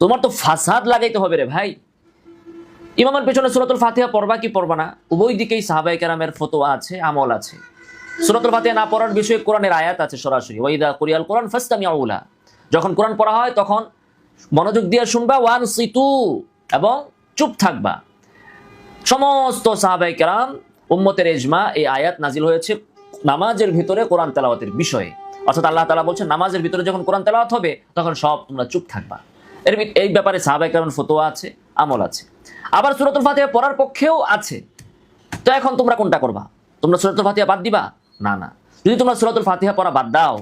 তোমার তো ফাসাদ লাগাইতে হবে রে ভাই। ইমামের পেছনে সূরাতুল ফাতিহা পড়বা কি পড়বা না, উভয় দিকেই সাহাবায়ে কেরামের ফতোয়া আছে, আমল আছে। সূরাতুল ফাতিহা না পড়ার বিষয়ে কোরআনের আয়াত আছে সরাসরি, ওয়াইদা কুরিয়াল কোরআন ফাসতামিউ লাহু, যখন কোরআন পড়া হয় তখন মনোযোগ দিয়ে শুনবা, ওয়ানসিতু, এবং চুপ থাকবা। সমস্ত সাহাবায়ে কেরাম উম্মতের ইজমা, এই আয়াত নাজিল হয়েছে নামাজের ভিতরে কোরআন তেলাওয়াতের বিষয়ে। অর্থাৎ আল্লাহ তাআলা বলছেন নামাজের ভিতরে যখন কোরআন তেলাওয়াত হবে তখন সব তোমরা চুপ থাকবা। এই ব্যাপারে সাহাবায়ে কেরামের ফতোয়া আছে, আমল আছে। আবার সূরাতুল ফাতিহা পড়ার পক্ষেও আছে। তো এখন তোমরা কোনটা করবা? তোমরা সূরাতুল ফাতিহা বাদ দিবা? না না, যদি তোমরা সূরাতুল ফাতিহা পড়া বাদ দাও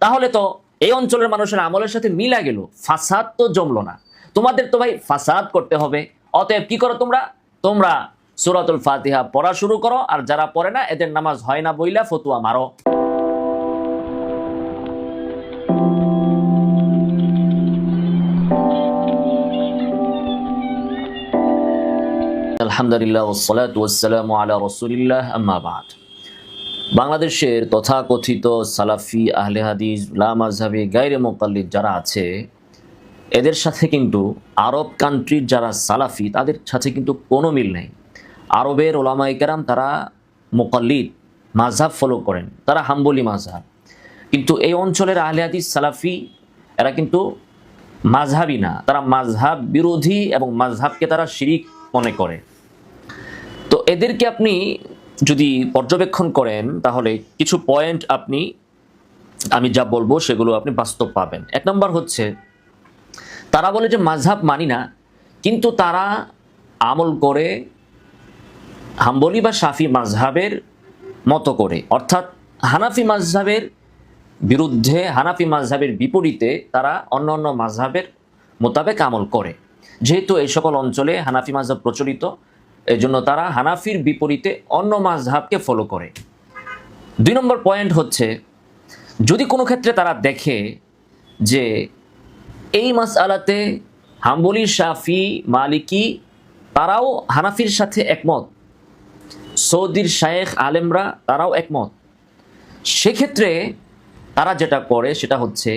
তাহলে তো এই অঞ্চলের মানুষের আমলের সাথে মিলা গেল, ফাসাদ তো জমলো না। তোমাদের তো ভাই ফাসাদ করতে হবে। অতএব কি করো তোমরা? তোমরা সূরাতুল ফাতিহা পড়া শুরু করো, আর যারা পড়ে না এদের নামাজ হয় না বইলা ফতুয়া মারো। আলহামদুলিল্লাহ ওয়াসসালাতু ওয়াসসালামু আলা রাসূলিল্লাহ, আম্মা বাদ। বাংলাদেশের তথাকথিত সালাফি, আহলে হাদিস, লা মাযহাবি, গায়রে মুকাল্লিদ যারা আছে, এদের সাথে কিন্তু আরব কান্ট্রির যারা সালাফি তাদের সাথে কিন্তু কোনো মিল নেই। আরবের ওলামায়ে কেরাম তারা মুকাল্লিদ, মাযহাব ফলো করেন, তারা হাম্বলি মাযহাব। কিন্তু এই অঞ্চলের আহলে হাদিস সালাফি এরা কিন্তু মাযহাবি না, তারা মাযহাব বিরোধী এবং মাযহাবকে তারা শিরিক মনে করে। তো এদেরকে আপনি যদি পর্যবেক্ষণ করেন তাহলে কিছু পয়েন্ট আমি যা বলবো সেগুলো আপনি বাস্তব পাবেন। এক নম্বর হচ্ছে, তারা বলে যে মাযহাব মানি না, কিন্তু তারা আমল করে হাম্বলি বা শাফি মাযহাবের মতো করে, অর্থাৎ হানাফি মাযহাবের বিরুদ্ধে, হানাফি মাযহাবের বিপরীতে তারা অন্য অন্য মাযহাবের মোতাবেক আমল করে। যেহেতু এই সকল অঞ্চলে হানাফি মাযহাব প্রচলিত, এই জন্য তারা হানাফির বিপরীতে অন্য মাযহাবকে ফলো করে। 2 নম্বর পয়েন্ট হচ্ছে, যদি কোনো ক্ষেত্রে তারা দেখে যে এই মাসআলাতে হাম্বলি, শাফি, মালিকি তারাও হানাফির সাথে একমত, সৌদির শায়েখ আলেমরা তারাও একমত, সেক্ষেত্রে তারা যেটা করে সেটা হচ্ছে,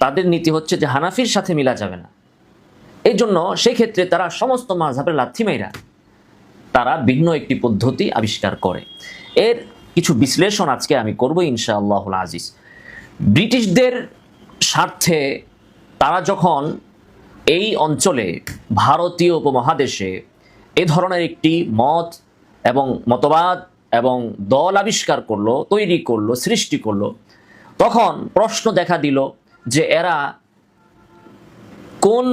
তাদের নীতি হচ্ছে যে হানাফির সাথে মিলা যাবে না। এই জন্য সেই ক্ষেত্রে তারা সমস্ত মাযহাবের লাথি মাইরা তারা ভিন্ন একটি পদ্ধতি আবিষ্কার করে। এর কিছু বিশ্লেষণ আজকে আমি করব ইনশাআল্লাহুল আজিজ। ব্রিটিশদের স্বার্থে তারা যখন এই অঞ্চলে, ভারতীয় উপমহাদেশে এ ধরনের একটি মত এবং মতবাদ এবং দল আবিষ্কার করলো, তৈরি করলো, সৃষ্টি করলো, তখন প্রশ্ন দেখা দিল যে এরা কোন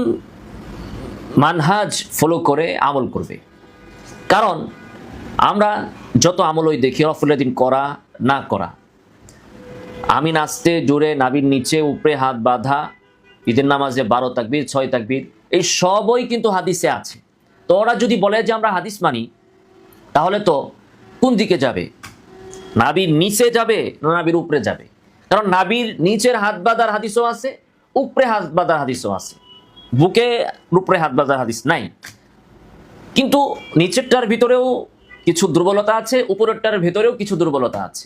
মানহাজ ফলো করে আমল করবে। কারণ আমরা যত আমলই দেখি, রফুল্লাদিন করা না করা, আমি নাচতে জোরে নাবির নিচে উপরে হাত বাঁধা, ঈদের নামাজে 12 তাকবীর 6 তাকবীর, এই সবই কিন্তু হাদিসে আছে। তো ওরা যদি বলে যে আমরা হাদিস মানি, তাহলে তো কোন দিকে যাবে? নাবির নিচে যাবে না নাবির উপরে যাবে? কারণ নাবির নিচের হাত বাঁধার হাদিসও আছে, উপরে হাত বাঁধার হাদিসও আছে, বুকে উপরে হাত বাঁধার হাদিস নাই। কিন্তু নিচেরটার ভিতরেও কিছু দুর্বলতা আছে, উপরেরটার ভিতরেও কিছু দুর্বলতা আছে।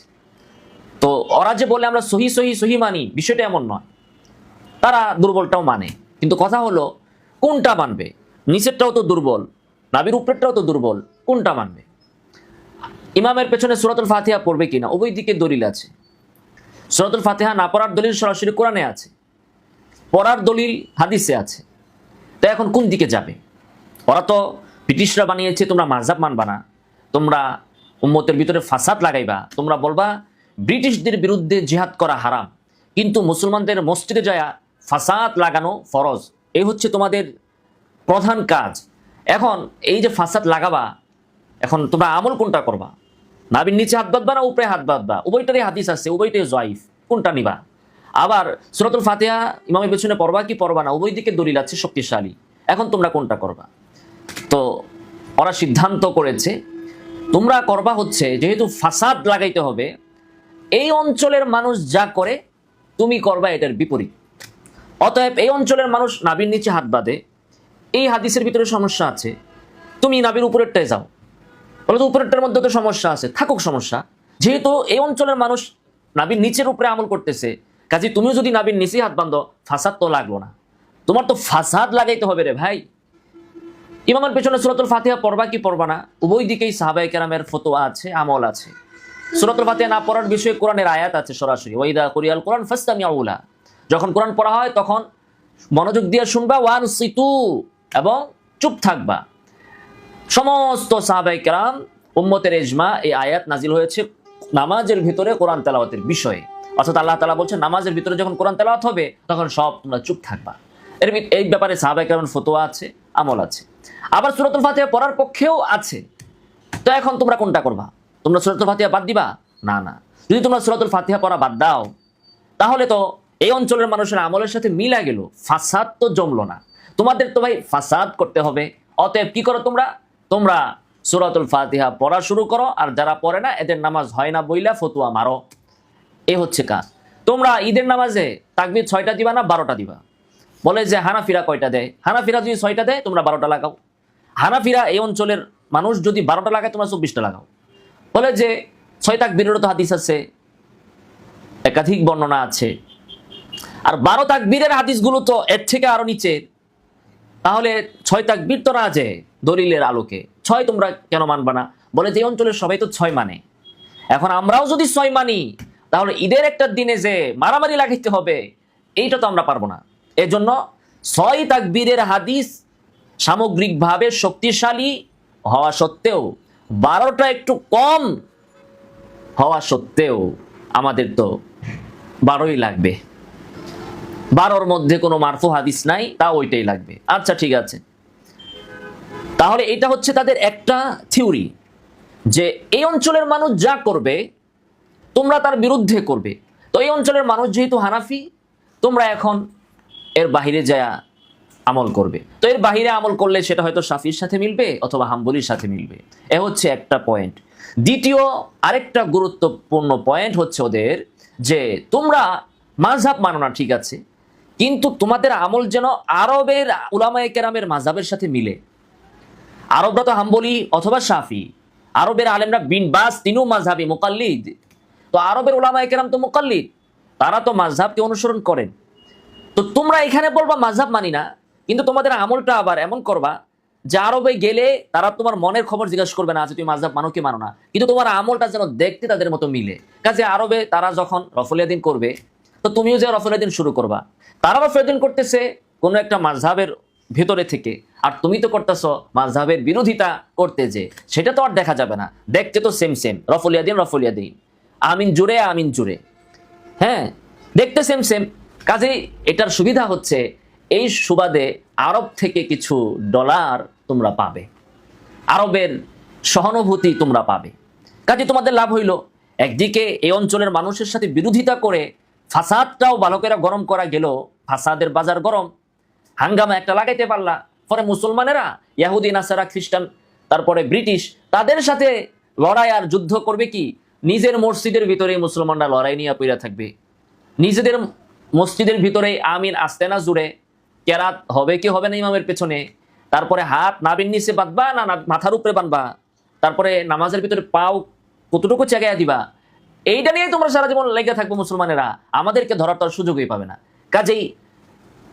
তো ওরা যে বলে আমরা সহি সহি সহি মানি, বিষয়টা এমন নয়, তারা দুর্বলটাও মানে। কিন্তু কথা হলো কোনটা মানবে? নিচেরটাও তো দুর্বল, নাবির উপরেরটাও তো দুর্বল, কোনটা মানবে? ইমামের পেছনে সূরাতুল ফাতিহা পড়বে কিনা, উভয় দিকে দলিল আছে। সূরাতুল ফাতিহা না পড়ার দলিল সরাসরি কোরআনে আছে, পড়ার দলিল হাদিসে আছে। তো এখন কোন দিকে যাবে? ওরা তো ব্রিটিশরা বানিয়েছে, তোমরা মাযহাব মানবা না, তোমরা উম্মতের ভিতরে ফাসাদ লাগাইবা, তোমরা বলবা ব্রিটিশদের বিরুদ্ধে জিহাদ করা হারাম, কিন্তু মুসলমানদের মসজিদে যায় ফাসাদ লাগানো ফরজ। এই হচ্ছে তোমাদের প্রধান কাজ। এখন এই যে ফাসাদ লাগাবা, এখন তোমরা আমল কোনটা করবা? নাবির নিচে হাত বাঁধবা না উপরে হাত বাঁধবা? উভয়টারই হাদিস আছে, উভয়টাই জয়ীফ, কোনটা নিবা? আবার সূরাতুল ফাতিহা ইমামের পেছনে পড়বা কি পড়বা না, উভয় দিকে দলিল আছে শক্তিশালী। এখন তোমরা কোনটা করবা? তো ওরা সিদ্ধান্ত করেছে তোমরা করবা হচ্ছে, যেহেতু ফাসাদ লাগাইতে হবে, এই অঞ্চলের মানুষ যা করে তুমি করবা এটার বিপরীত। অতএব এই অঞ্চলের মানুষ নাবির নিচে হাত বাঁধে, এই হাদিসের ভিতরে সমস্যা আছে, তুমি নাবির উপরেরটায় যাও। বলে তো উপরেরটার মধ্যে তো সমস্যা আছে, থাকুক সমস্যা, যেহেতু এই অঞ্চলের মানুষ নাবির নিচের উপরে আমল করতেছে, কাজে তুমিও যদি নাবির নিচে হাত বাঁধো, ফাসাদ তো লাগলো না। তোমার তো ফাসাদ লাগাইতে হবে রে ভাই। ইমামের পেছনে সূরাতুল ফাতিহা পড়বা কি পড়বা না, উভয় দিকেই সাহাবায়ে কেরামের ফতোয়া আছে, আমল আছে। সূরাতুল ফাতিহা না পড়ার বিষয়ে কোরআনের আয়াত আছে সরাসরি, ওয়াইদা কুরিয়াল কোরআন ফাসতামিউ লা, যখন কোরআন পড়া হয় তখন মনোযোগ দিয়ে শুনবা, ওয়ানসিতু, এবং চুপ থাকবা। সমস্ত সাহাবায়ে কেরাম উম্মতের ইজমা, এই আয়াত নাজিল হয়েছে নামাজের ভিতরে কোরআন তেলাওয়াতের বিষয়ে। অর্থাৎ আল্লাহ তাআলা বলছেন নামাজের ভিতরে যখন কোরআন তেলাওয়াত হবে তখন সব তোমরা চুপ থাকবা। এই ব্যাপারে সাহাবায়ে কেরামের ফতোয়া আছে, আমল আছে। আবার সূরাতুল ফাতিহা পড়ার পক্ষেও আছে। তো এখন তোমরা কোনটা করবা? তোমরা সূরাতুল ফাতিহা বাদ দিবা? না না, যদি তোমরা সূরাতুল ফাতিহা পড়া বাদ দাও তাহলে তো এই অঞ্চলের মানুষের আমলের সাথে মিলা গেল, ফাসাদ তো জমলো না। তোমাদের তো ভাই ফাসাদ করতে হবে। অতএব কি করো তোমরা সূরাতুল ফাতিহা পড়া শুরু করো, আর যারা পড়ে না এদের নামাজ হয় না বইলা ফতুয়া মারো। এ হচ্ছে কাজ। তোমরা ঈদের নামাজে তাকবীর 6টা দিবা না 12টা দিবা? বলে যে হানাফিরা কয়টা দেয়, হানাফিরা যদি 6টা দেয় তোমরা 12টা লাগাও। হানাফিরা এই অঞ্চলের মানুষ যদি 12টা লাগায় তোমরা 24টা লাগাও। বলে যে 6 তাকবীরেরও তো হাদিস আছে, একাধিক বর্ণনা আছে, আর 12 তাকবীরের হাদিসগুলো তো এর থেকে আরো নিচে। তাহলে 6 তাকবীর তো রাজে দলিলের আলোকে, 6 তোমরা কেন মানবা না? বলে যে এই অঞ্চলের সবাই তো 6 মানে। এখন আমরাও যদি 6 মানি তাহলে ঈদের একটা দিনে যে মারামারি লাগাইতে হবে এইটা তো আমরা পারবো না। এজন্য 6 তাকবীরের হাদিস সামগ্রিকভাবে শক্তিশালী হওয়া সত্ত্বেও, 12টা একটু কম হওয়া সত্ত্বেও আমাদের তো 12ই লাগবে। 12র মধ্যে কোনো মারফু হাদিস নাই, তা ওইটাই লাগবে। আচ্ছা ঠিক আছে, তাহলে এটা হচ্ছে তাদের একটা থিওরি যে এই অঞ্চলের মানুষ যা করবে তোমরা তার বিরুদ্ধে করবে। তো এই অঞ্চলের মানুষ যেহেতু হানাফি, তোমরা এখন এর বাহিরে যায় আমল করবে। তো এর বাহিরে আমল করলে সেটা হয়তো শাফির সাথে মিলবে অথবা হাম্বলির সাথে মিলবে। এ হচ্ছে একটা পয়েন্ট। দ্বিতীয় আরেকটা গুরুত্বপূর্ণ পয়েন্ট হচ্ছে ওদের যে তোমরা মাযহাব মানো না ঠিক আছে, কিন্তু তোমাদের আমল যেন আরবের উলামায়ে কেরামের মাযহাবের সাথে মিলে। আরবরা তো হাম্বলি অথবা শাফি, আরবের আলেমরা বিন বাস তিনিও মাযহাবী মুকাল্লিদ। তো আরবের উলামায়ে কেরাম তো মুকাল্লিদ, তারা তো মাযহাবকে অনুসরণ করেন। তো তোমরা এখানে বলবা মাযহাব মানি না, কিন্তু তোমাদের আমলটা আবার এমন করবা যে আরবে গেলে তারা তোমার মনের খবর জিজ্ঞাসা করবে না যে তুমি মাযহাব মানো কি মানো না, কিন্তু তোমার আমলটা যেন দেখতে তাদের মতো মিলে। কাজে আরবে তারা যখন রফুলিয়াদিন করবে তো তুমিও যে রফুলিয়াদিন শুরু করবা। তারা রফুলিয়াদিন করতেছে কোনো একটা মাযহাবের ভেতরে থেকে, আর তুমি তো করতেছো মাযহাবের বিরোধিতা করতে, যে সেটা তো আর দেখা যাবে না। দেখতে তো সেম রফুলিয়াদিন, আমিন জুড়ে, হ্যাঁ দেখতে সেম। কাজেই এটার সুবিধা হচ্ছে এই সুবাদে আরব থেকে কিছু ডলার তোমরা পাবে, আরবের সহানুভূতি তোমরা পাবে। কাজে তোমাদের লাভ হইল। একদিকে এই অঞ্চলের মানুষের সাথে বিরোধিতা করে ফাসাদটাও বালকেরা গরম করা গেল, ফাসাদের বাজার গরম, হাঙ্গামা একটা লাগাইতে পারলা। পরে মুসলমানেরা ইহুদি নাসারা খ্রিস্টান তারপরে ব্রিটিশ তাদের সাথে লড়াই আর যুদ্ধ করবে কি? নিজের মসজিদের ভিতরে মুসলমানরা লড়াই নিয়ে পইরা থাকবে, নিজেদের মসজিদের ভিতরে আমিন আসতে না জুড়ে কেরাত হবে কি হবে না ইমামের পেছনে, তারপরে হাত নাভির নিচে বাঁধবা না মাথার উপরে বাঁধবা, তারপরে নামাজের ভিতরে পাও কতটুকু চেগাইয়া দিবা, এইটা নিয়ে তোমরা সারা জীবন লেগে থাকবো মুসলমানেরা, আমাদেরকে ধরার তো সুযোগই পাবে না। কাজেই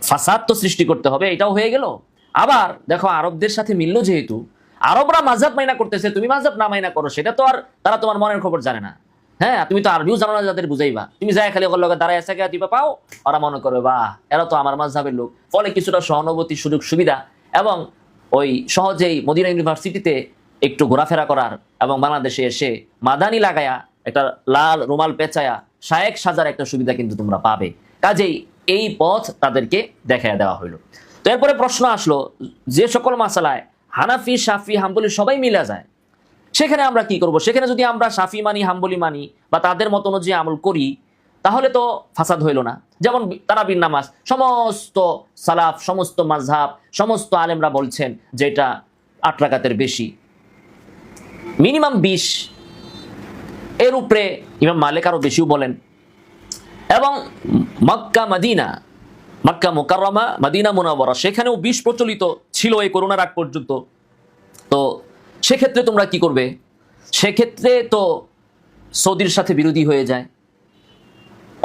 ফাসাদ তো সৃষ্টি করতে হবে, এটাও হয়ে গেল। আবার দেখো আরবদের সাথে মিললো, যেহেতু আরবরা মাযহাব মাইনা করতেছে, তুমি মাযহাব না মাইনা করো, সেটা তো আর তারা তোমার মনের খবর জানে না। হ্যাঁ, তুমি তো আরবিও জানো না, যাদের বুঝাইবা, তুমি যাই খালি ওর লগে দাঁড়ায় এসে দিবা পাও, ওরা মনে করবে বাহ এরা তো আমার মাযহাবের লোক। ফলে কিছুটা সহানুভূতি, সুযোগ সুবিধা এবং ওই সহজেই মদিনা ইউনিভার্সিটিতে একটু ঘোরাফেরা করার এবং বাংলাদেশে এসে মাদানি লাগায়া একটা লাল রুমাল পেঁচায়া শায়েক সাজার একটা সুবিধা কিন্তু তোমরা পাবে। কাজেই এই পথ তাদেরকে দেখাইয়া দেওয়া হইল। তো এরপরে প্রশ্ন আসলো, যে সকল মাসালায় হানাফি শাফি হাম্বলি সবাই মিলা যায়, সেখানে আমরা কি করব? সেখানে যদি আমরা শাফি মানি, হাম্বলি মানি বা তাদের মত অনুযায়ী আমল করি, তাহলে তো ফাসাদ হইল না। যেমন তারাবির নামাজ, সমস্ত সালাফ, সমস্ত মাযহাব, সমস্ত আলেমরা বলছেন যে এটা 8 রাকাতের বেশি, মিনিমাম 20, এর উপরে ইমাম মালিক আরো বেশিও বলেন। এবং মক্কা মুকাররমা, মদিনা মুনাওয়ারা, সেখানেও 20 প্রচলিত ছিল এই করোনার আগ পর্যন্ত। তো সেক্ষেত্রে তোমরা কি করবে? সেক্ষেত্রে তো সৌদির সাথে বিরোধী হয়ে যায়,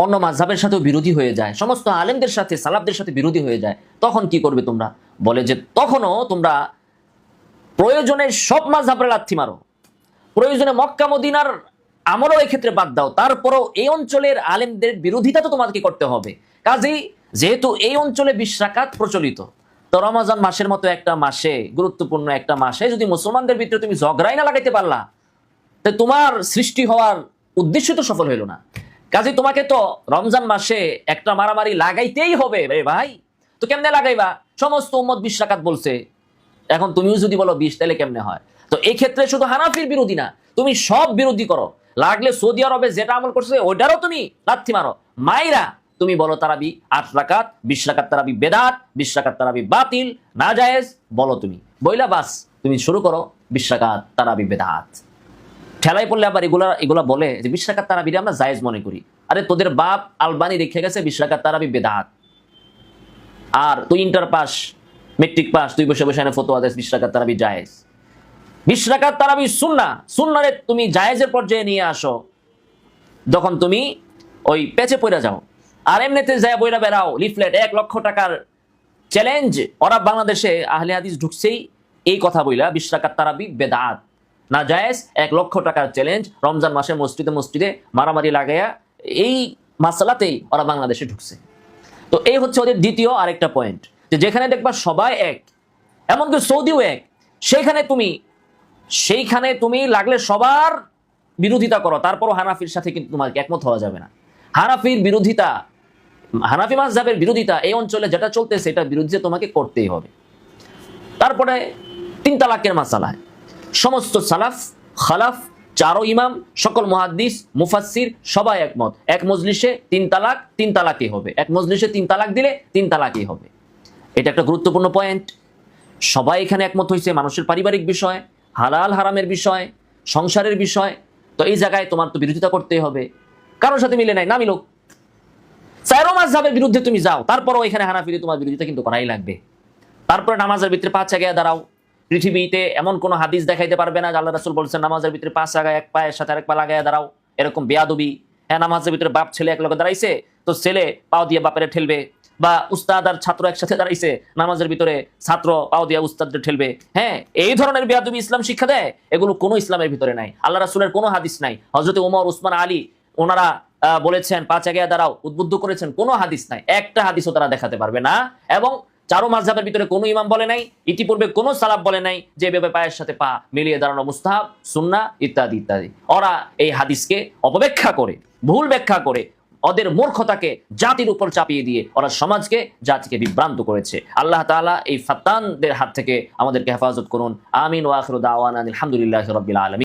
অন্য মাযহাবের সাথেও বিরোধী হয়ে যায়, সমস্ত আলেমদের সাথে সালাফদের সাথে বিরোধী হয়ে যায়, তখন কি করবে তোমরা? বলে যে তখনও তোমরা প্রয়োজনে সব মাযহাবের লাথি মারো, প্রয়োজনে মক্কা মদিনার আমলও এই ক্ষেত্রে বাদ দাও, তারপরও এই অঞ্চলের আলেমদের বিরোধিতা তো তোমাকে করতে হবে। কাজেই যেহেতু এই অঞ্চলে 20 রাকাত প্রচলিত, তো রমজান মাসের মতো একটা মাসে, গুরুত্বপূর্ণ একটা মাসে যদি মুসলমানদের ভিতরে তুমি ঝগড়াই না লাগাইতে পারলা, তো তোমার সৃষ্টি হওয়ার উদ্দেশ্য তো সফল হইল না। কাজে তোমাকে তো রমজান মাসে একটা মারামারি লাগাইতেই হবে রে ভাই। তো কেমনে লাগাইবা? সমস্ত উম্মত 20 রাকাত বলছে, এখন তুমিও যদি বলো 20, তাহলে কেমনে হয়? তো এই ক্ষেত্রে শুধু হানাফির বিরোধী না, তুমি সব বিরোধী করো। লাগলে সৌদি আরবে যেটা আমল করছে ওইটারও তুমি লাথি মারো, মাইরা তুমি বলো তারাবি 8 রাকাত, 20 রাকাত তারাবি বেদাত, 20 রাকাত তারাবি বাতিল, না জায়েজ বলো তুমি, বইলা বাস তুমি শুরু করো 20 রাকাত তারাবি বেদাত। ঠেলাই পড়লে আবার এগুলা বলে যে 20 রাকাত তারাবি আমরা জায়েজ মনে করি। আরে তোদের বাপ আলবানি রেখে গেছে 20 রাকাত তারাবি বেদাত, আর তুই ইন্টার পাস, মেট্রিক পাস, তুই বসে বসে এনে ফতোয়া দেস 20 রাকাত তারাবি জায়েজ। 20 রাকাত তারাবি সুন্নারে তুমি জায়েজের পর্যায়ে নিয়ে আসো, যখন তুমি ওই পেছে পড়ে যাও। আর এমনিতে যায় বইরা বেড়াও লিফলেট, 1 লক্ষ টাকার চ্যালেঞ্জ। ওরা বাংলাদেশে আহলে হাদিস ঢুকছেই এই কথা বইলা 20 রাকাত তারাবি বেদাত না জায়েজ, 1 লক্ষ টাকার চ্যালেঞ্জ, রমজান মাসে মসজিদে মসজিদে মারামারি লাগাইয়া এই মাসালাতেই ওরা বাংলাদেশে ঢুকছে। তো এই হচ্ছে ওদের দ্বিতীয় আরেকটা পয়েন্ট, যে যেখানে দেখবা সবাই এক, এমনকি সৌদিও এক, সেইখানে তুমি লাগলে সবার বিরোধিতা করো, তারপরও হানাফির সাথে কিন্তু তোমাকে একমত হওয়া যাবে না। হানাফি মাযহাবের বিরোধিতা এই অঞ্চলে যেটা চলতেছে এটার বিরুদ্ধে তোমাকে করতেই হবে। তারপরে 3 তালাকের মাসালায় সমস্ত সালাফ খালাফ, 4 ইমাম, সকল মুহাদ্দিস মুফাসসির সবাই একমত, এক মজলিসে 3 তালাক, 3 তালাকই হবে। এক মজলিসে 3 তালাক দিলে 3 তালাকই হবে। এটা একটা গুরুত্বপূর্ণ পয়েন্ট। সবাই এখানে একমত হয়েছে মানুষের পারিবারিক বিষয়, হালাল হারামের বিষয়, সংসারের বিষয়। তো এই জায়গায় তোমার তো বিরোধিতা করতেই হবে, কারোর সাথে মিলে নাই না মিলুক। 4 মাযহাবের বিরুদ্ধে তুমি যাও, তারপরও এখানে হানাফিতে তোমার বিরোধিতা কিন্তু করাই লাগবে। তারপরে নামাজের ভিতরে 5 জায়গায় দাঁড়াও। পৃথিবীতে এমন কোন হাদিস দেখাইতে পারবে না আল্লাহ রাসূল বলছেন নামাজের ভিতরে 5 জায়গায় এক পায়ের সাথে আরেক পা লাগাইয়া দাঁড়াও, এরকম বেয়াদবি। হ্যাঁ, নামাজের ভিতরে বাপ ছেলে এক লগে দাঁড়াইছে, তো ছেলে পাও দিয়ে বাপেরে ঠেলবে, বা উস্তাদ আর ছাত্র একসাথে দাঁড়াইছে, নামাজের ভিতরে ছাত্র পাও দিয়ে উস্তাদদের ঠেলবে। হ্যাঁ, এই ধরনের বেয়াদবি ইসলাম শিক্ষা দেয়? এগুলো কোনো ইসলামের ভিতরে নাই, আল্লাহ রাসূলের কোনো হাদিস নাই। হযরত ওমর, উসমান, আলী ওনারা বলেছেন 5 জায়গায় দাঁড়াও, উদ্বুদ্ধ করেছেন, কোনো হাদিস নাই, একটা হাদিসও তারা দেখাতে পারবে না। এবং 4 মাযহাবের ভিতরে কোনো ইমাম বলে নাই, ইতিপূর্বে কোনো সালাফ বলে নাই যে এভাবে পায়ের সাথে পা মিলিয়ে দাঁড়ানো মুস্তাহাব, সুন্নাহ ইত্যাদি ইত্যাদি। ওরা এই হাদিসকে অপব্যাখ্যা করে, ভুল ব্যাখ্যা করে, ওদের মূর্খতাকে জাতির উপর চাপিয়ে দিয়ে ওরা সমাজকে, জাতিকে বিভ্রান্ত করেছে। আল্লাহ তাআলা এই ফাত্তানদের হাত থেকে আমাদেরকে হেফাজত করুন। আমিন ওয়া আখিরু দাওয়ানা আলহামদুলিল্লাহি রাব্বিল আলামিন।